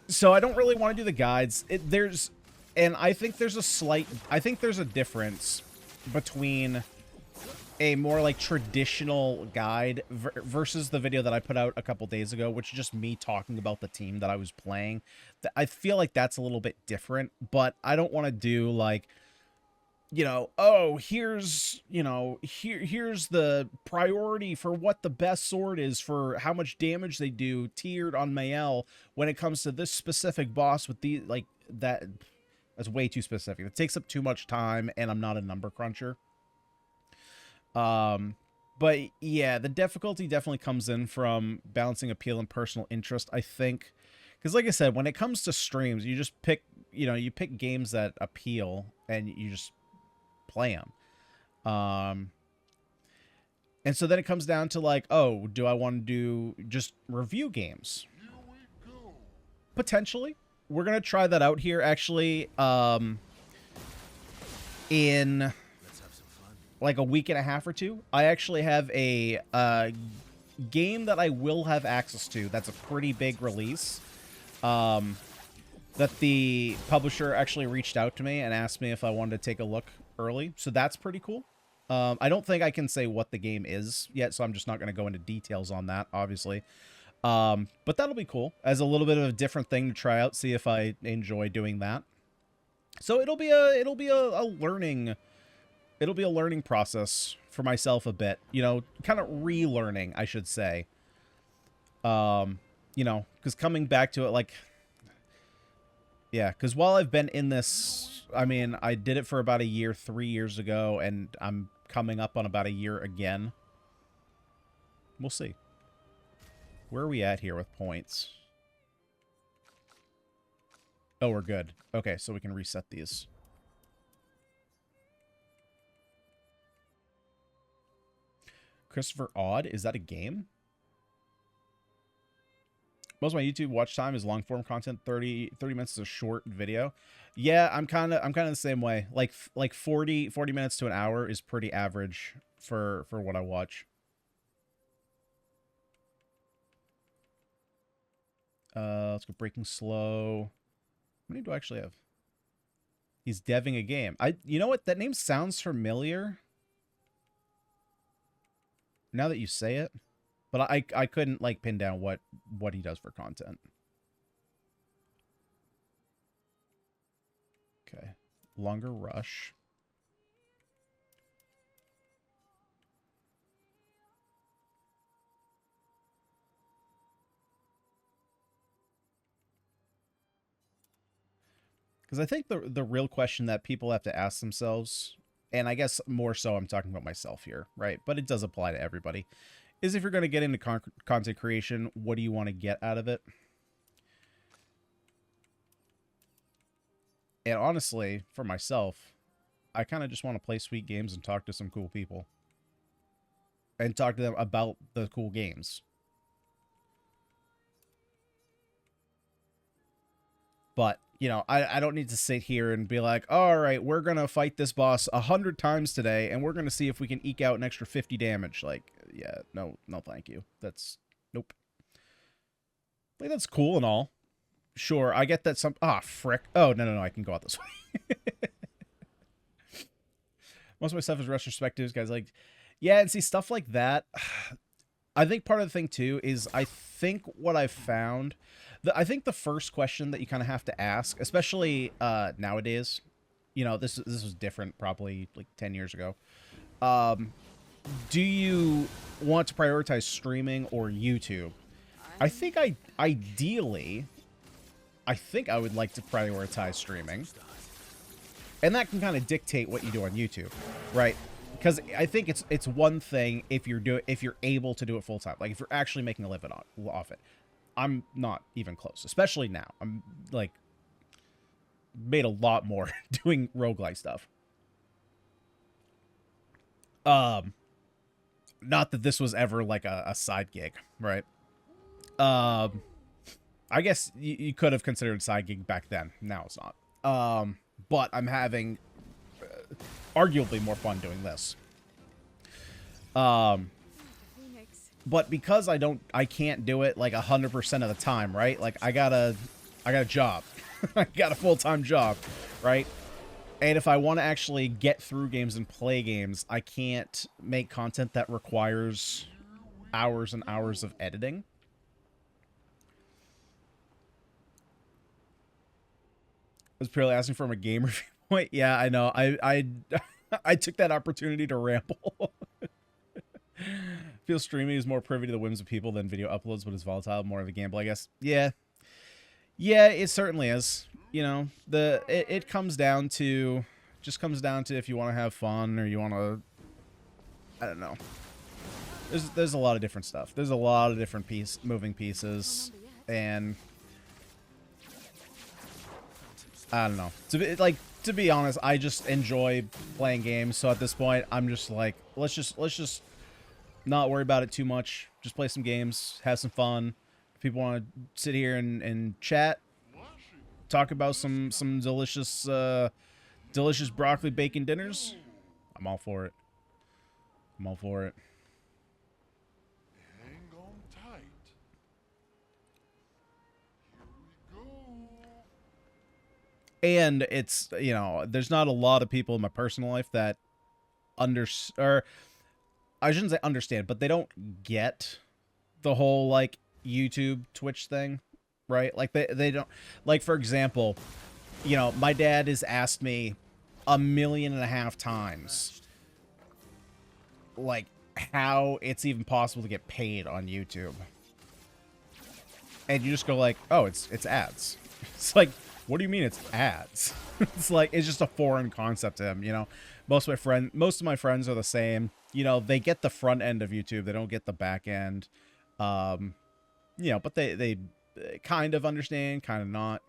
So I don't really want to do the guides. And I think there's a difference between a more like traditional guide versus the video that I put out a couple days ago, which is just me talking about the team that I was playing. I feel like that's a little bit different, but I don't want to do like, oh, here's the priority for what the best sword is for how much damage they do tiered on Mael when it comes to this specific boss with the like that's way too specific. It takes up too much time, and I'm not a number cruncher. But yeah, the difficulty definitely comes in from balancing appeal and personal interest, I think. Because like I said, when it comes to streams, you just pick, you pick games that appeal and you just play them. And so then it comes down to like, oh, do I want to do just review games? Potentially. We're going to try that out here, actually, in like a week and a half or two. I actually have a game that I will have access to that's a pretty big release. That the publisher actually reached out to me and asked me if I wanted to take a look early. So that's pretty cool. I don't think I can say what the game is yet, so I'm just not going to go into details on that, obviously. But that'll be cool as a little bit of a different thing to try out, see if I enjoy doing that. So it'll be a learning process for myself a bit, kind of relearning, I should say. Because coming back to it, like, yeah, because while I've been in this, I mean, I did it for about a year 3 years ago, and I'm coming up on about a year again. We'll see. Where are we at here with points? Oh, we're good. Okay, so we can reset these. Christopher Odd, is that a game? Most of my YouTube watch time is long form content. 30 minutes is a short video. Yeah, I'm kind of the same way. Like 40 minutes to an hour is pretty average for what I watch. Let's go Breaking Slow. How many do I actually have? He's deving a game. You know what? That name sounds familiar. Now that you say it. But I couldn't like pin down what he does for content. Okay. Longer Rush. Because I think the real question that people have to ask themselves, and I guess more so I'm talking about myself here, right? But it does apply to everybody, is if you're going to get into content creation, what do you want to get out of it? And honestly, for myself, I kind of just want to play sweet games and talk to some cool people. And talk to them about the cool games. But, I don't need to sit here and be like, all right, we're going to fight this boss 100 times today, and we're going to see if we can eke out an extra 50 damage. Like, yeah, no, thank you. Nope. Like, that's cool and all. Sure, I get that some... Ah, frick. Oh, no, I can go out this way. Most of my stuff is retrospectives, guys. Like, yeah, and see, stuff like that... I think part of the thing, too, is I think what I've found... I think the first question that you kind of have to ask, especially nowadays, this was different probably like 10 years ago. Do you want to prioritize streaming or YouTube? I think ideally, I would like to prioritize streaming. And that can kind of dictate what you do on YouTube, right? Because I think it's one thing if you're able to do it full time, like if you're actually making a living off it. I'm not even close, especially now. I'm like made a lot more doing roguelike stuff. Not that this was ever like a side gig, right? I guess you could have considered side gig back then. Now it's not. But I'm having arguably more fun doing this. But because I can't do it like 100% of the time, right? Like I gotta I got a job. I got a full-time job, right? And if I want to actually get through games and play games, I can't make content that requires hours and hours of editing. I was purely asking from a game review point. Yeah, I know. I took that opportunity to ramble. Feel streaming is more privy to the whims of people than video uploads, but it's volatile, more of a gamble, I guess. Yeah. Yeah, it certainly is. You know, it comes down to, just comes down to if you want to have fun or you want to, I don't know. There's a lot of different stuff. There's a lot of different moving pieces, and I don't know. To be honest, I just enjoy playing games. So at this point, I'm just like, let's just not worry about it too much. Just play some games, have some fun. If people want to sit here and chat, talk about some delicious delicious broccoli bacon dinners, I'm all for it. I'm all for it. Hang on tight. Here we go. And it's, you know, there's not a lot of people in my personal life that or I shouldn't say understand, but they don't get the whole, like, YouTube, Twitch thing, right? Like, they don't, like, for example, you know, my dad has asked me 1.5 million times, like, how it's even possible to get paid on YouTube. And you just go like, oh, it's ads. It's like, what do you mean it's ads? It's like, it's just a foreign concept to him, you know? Most of my friends are the same. You know, they get the front end of YouTube. They don't get the back end. You know, but they kind of understand, kind of not.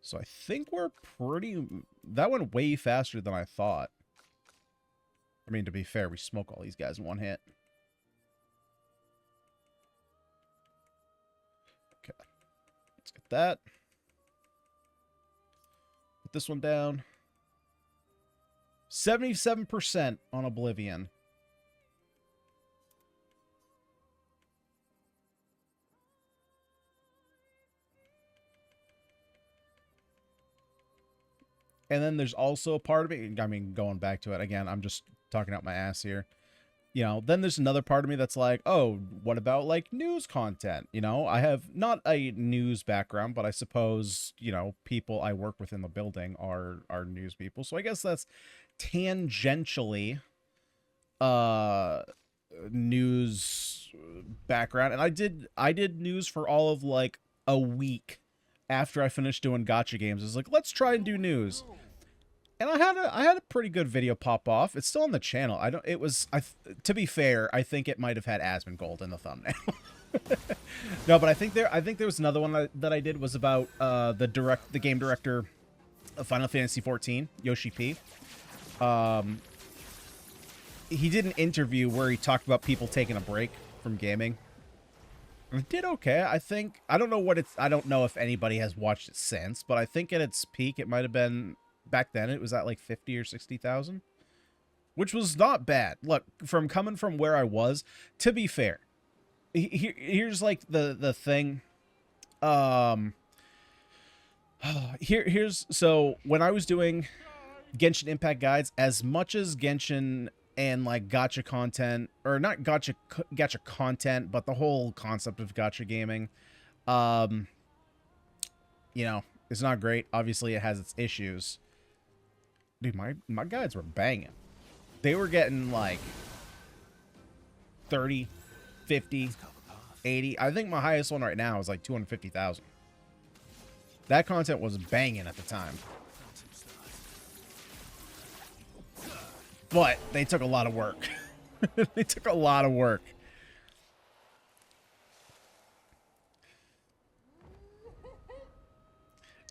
So I think we're that went way faster than I thought. I mean, to be fair, we smoke all these guys in one hit. Okay. Let's get that. Put this one down. 77% on Oblivion. And then there's also a part of me, I mean, going back to it again, I'm just talking out my ass here. You know, then there's another part of me that's like, oh, what about, like, news content? You know, I have not a news background, but I suppose, you know, people I work with in the building are news people. So I guess that's tangentially news background. And I did news for all of, like, a week after I finished doing gacha games. I was like, let's try and do news. And I had a pretty good video pop off. It's still on the channel. To be fair, I think it might have had Asmongold in the thumbnail. No, but I think there was another one that I did was about the game director of Final Fantasy XIV, Yoshi P. He did an interview where he talked about people taking a break from gaming. It did okay. I don't know if anybody has watched it since, but I think at its peak it might have been, back then it was at like 50 or 60,000, which was not bad. Look, coming from where I was, to be fair, here's like the thing. So when I was doing Genshin Impact guides, as much as Genshin and like gacha content, or not gacha content, but the whole concept of gacha gaming, you know, it's not great. Obviously it has its issues. Dude, my guides were banging. They were getting like 30, 50, 80. I think my highest one right now is like 250,000. That content was banging at the time. But they took a lot of work. They took a lot of work.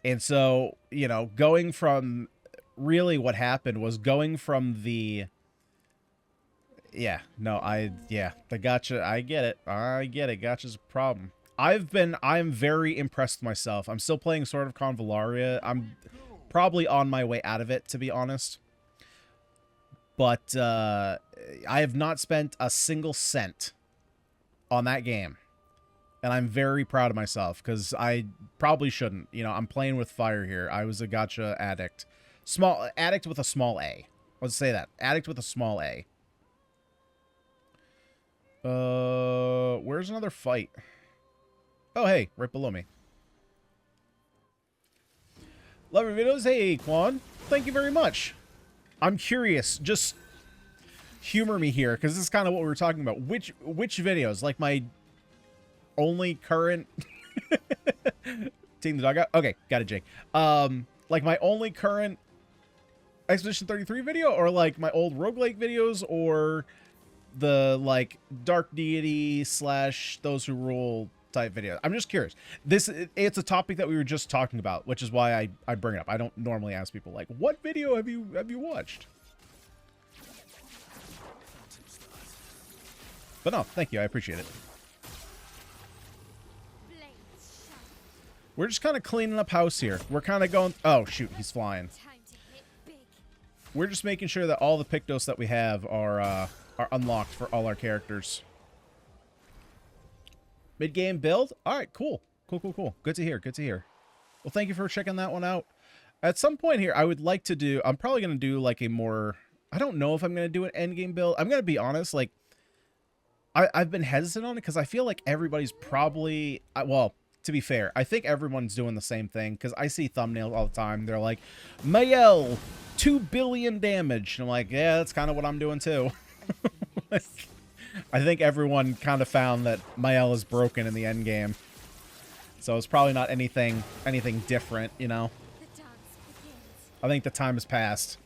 And so, you know, going from... Really what happened was going from the... Yeah, no, the gacha, I get it. Gacha's a problem. I'm very impressed with myself. I'm still playing Sword of Convallaria. I'm probably on my way out of it, to be honest. But I have not spent a single cent on that game. And I'm very proud of myself because I probably shouldn't. You know, I'm playing with fire here. I was a gacha addict. Small addict with a small A. Let's say that. Addict with a small A. Where's another fight? Oh, hey, right below me. Love your videos. Hey, Quan. Thank you very much. I'm curious. Just humor me here, because this is kind of what we were talking about. Which videos? Like my only current... Team the dog out? Okay, got it, Jake. Like my only current Expedition 33 video, or like my old roguelike videos, or the like Dark Deity / Those Who Rule type video. I'm just curious. It's a topic that we were just talking about, which is why I bring it up. I don't normally ask people like, what video have you watched? But no, thank you. I appreciate it. We're just kind of cleaning up house here. We're kind of going... Oh, shoot. He's flying. We're just making sure that all the Pictos that we have are unlocked for all our characters. Mid-game build? Alright, cool. Cool. Good to hear. Well, thank you for checking that one out. At some point here, I would like to do... I'm probably going to do like a more... I don't know if I'm going to do an endgame build. I'm going to be honest, like... I've been hesitant on it because I feel like everybody's probably... Well, to be fair, I think everyone's doing the same thing because I see thumbnails all the time. They're like, Mael, 2 billion damage. And I'm like, yeah, that's kind of what I'm doing too. Like, I think everyone kind of found that Mael is broken in the end game. So it's probably not anything different, you know? I think the time has passed.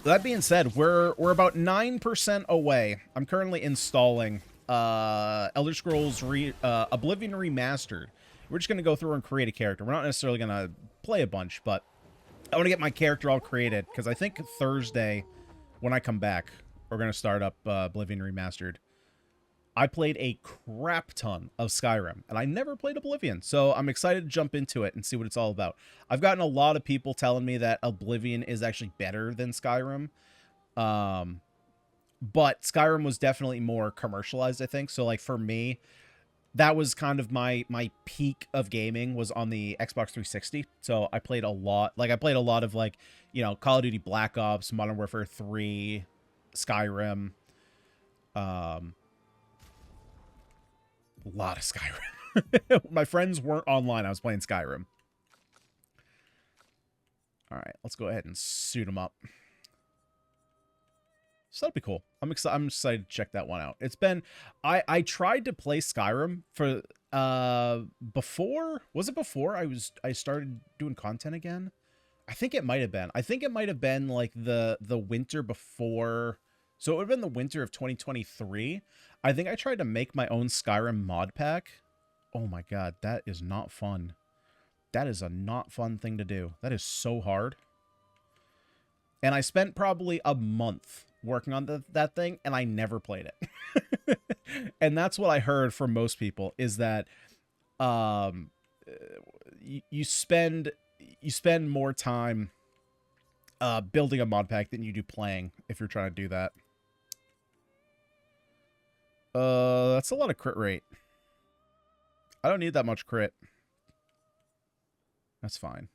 That being said, we're about 9% away. I'm currently installing Elder Scrolls Oblivion Remastered. We're just going to go through and create a character. We're not necessarily going to play a bunch, but I want to get my character all created because I think Thursday, when I come back, we're going to start up Oblivion Remastered. I played a crap ton of Skyrim, and I never played Oblivion, so I'm excited to jump into it and see what it's all about. I've gotten a lot of people telling me that Oblivion is actually better than Skyrim, but Skyrim was definitely more commercialized, I think. So, like, for me, that was kind of my peak of gaming was on the Xbox 360. So I played a lot. Like, I played a lot of, like, you know, Call of Duty Black Ops, Modern Warfare 3, Skyrim, a lot of Skyrim. My friends weren't online. I was playing Skyrim. All right, let's go ahead and suit them up. So that'd be cool. I'm excited to check that one out. It's been... I tried to play Skyrim for... before... Was it before I started doing content again? I think it might have been. I think it might have been, like, the winter before... So it would have been the winter of 2023. I think I tried to make my own Skyrim mod pack. Oh my god, that is not fun. That is a not fun thing to do. That is so hard. And I spent probably a month working on that thing, and I never played it. And that's what I heard from most people, is that you spend more time building a mod pack than you do playing if you're trying to do that. That's a lot of crit rate. I don't need that much crit. That's fine.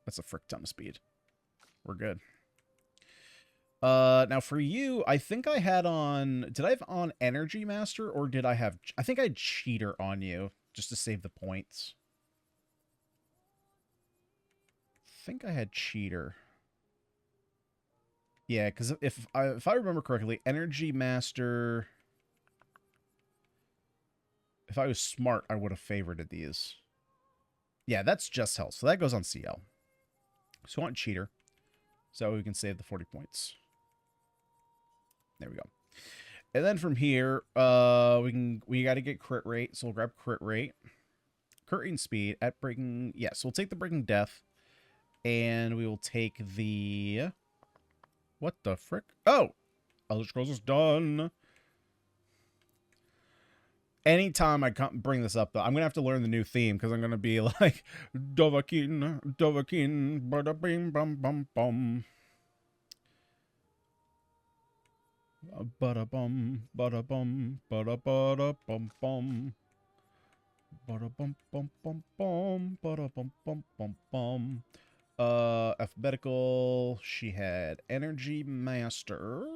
That's a frick ton of speed. We're good. Now for you, I think I had on... Did I have on Energy Master, or did I have... I think I had Cheater on you, just to save the points. I think I had Cheater. Yeah, because if I remember correctly, Energy Master... If I was smart, I would have favorited these. Yeah, that's just health. So that goes on CL. So I want Cheater. So we can save the 40 points. There we go. And then from here, we got to get crit rate. So we'll grab crit rate. Crit rate and speed at breaking... Yeah, so we'll take the breaking death. And we will take the... What the frick? Oh! Elder Scrolls is done. Anytime I bring this up, though, I'm going to have to learn the new theme, because I'm going to be like, Dovahkiin, Dovahkiin, bada bing bum bum bum. Ba-da-bum, ba-da-bum, ba-da-ba-da-bum-bum. Ba-da-bum-bum-bum-bum, ba-da-bum-bum-bum-bum. Alphabetical, she had Energy Master.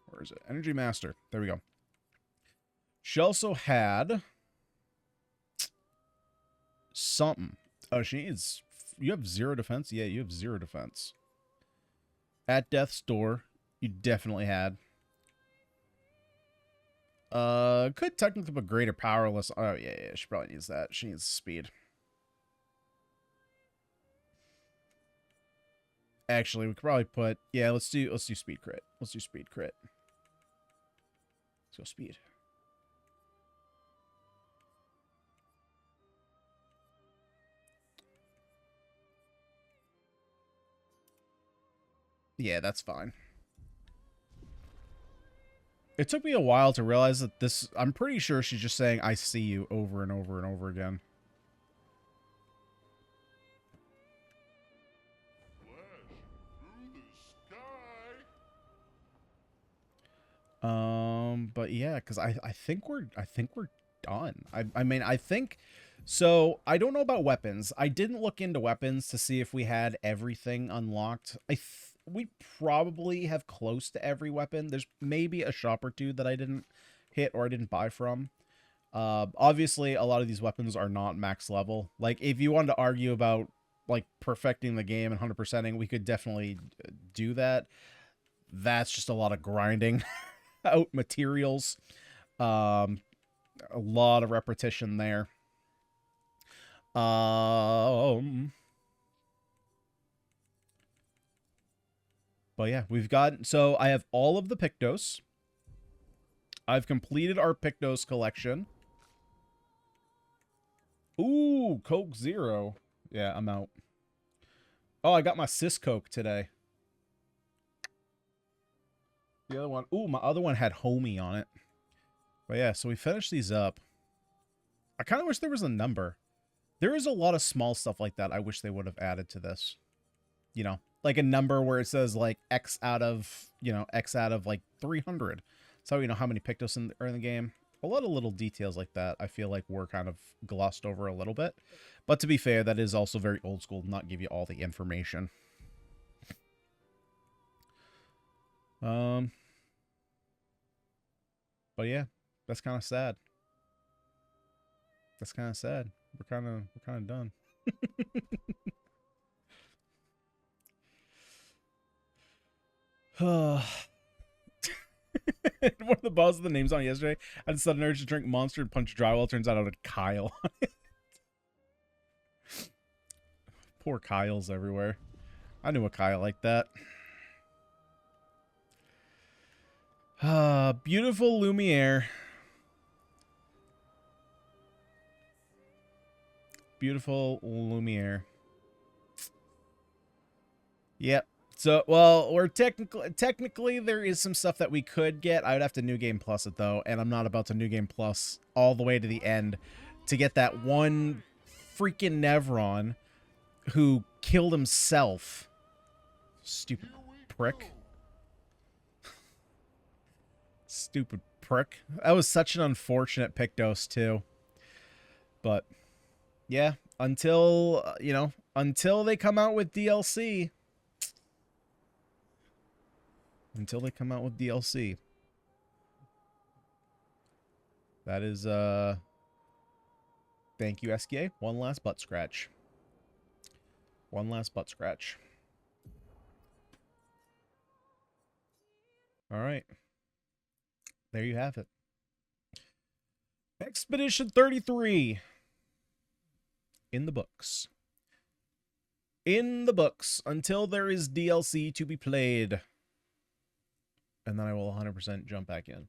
Where is it? Energy Master. There we go. She also had something. Oh, she needs... You have 0 defense? Yeah, you have 0 defense. At Death's Door, you definitely had. Could technically put greater powerless. Oh, yeah, she probably needs that. She needs speed. Actually, we could probably put... Yeah, let's do speed crit. Let's do speed crit. Let's go speed. Yeah, that's fine. It took me a while to realize that this... I'm pretty sure she's just saying, I see you, over and over and over again. Flash through the sky. But yeah, because I think we're done. I mean, I think... So, I don't know about weapons. I didn't look into weapons to see if we had everything unlocked. We probably have close to every weapon. There's maybe a shop or two that I didn't hit or I didn't buy from. Obviously, a lot of these weapons are not max level. Like, if you wanted to argue about, like, perfecting the game and 100%ing, we could definitely do that. That's just a lot of grinding out materials. A lot of repetition there. But yeah, we've got... So I have all of the Pictos. I've completed our Pictos collection. Ooh, Coke Zero. Yeah, I'm out. Oh, I got my Sis Coke today. The other one... Ooh, my other one had Homie on it. But yeah, so we finished these up. I kind of wish there was a number. There is a lot of small stuff like that I wish they would have added to this. You know, like a number where it says like X out of, you know, X out of like 300. So you know how many Pictos are in the game. A lot of little details like that I feel like were kind of glossed over a little bit. But to be fair, that is also very old school to not give you all the information. But yeah, that's kind of sad. That's kind of sad. We're kind of done. One of the bosses, the names on yesterday, I had a sudden urge to drink Monster and punch drywall. Turns out I had Kyle on it. Poor Kyle's everywhere. I knew a Kyle like that. Beautiful Lumiere. Beautiful Lumiere. Yep. So, well, we're technically there is some stuff that we could get. I would have to New Game Plus it though, and I'm not about to New Game Plus all the way to the end to get that one freaking Nevron who killed himself. Stupid prick. Stupid prick. That was such an unfortunate Pictos too. But yeah, until you know, until they come out with DLC. Until they come out with DLC. That is, thank you, SKA. One last butt scratch. One last butt scratch. Alright. There you have it. Expedition 33. In the books. In the books. Until there is DLC to be played. And then I will 100% jump back in.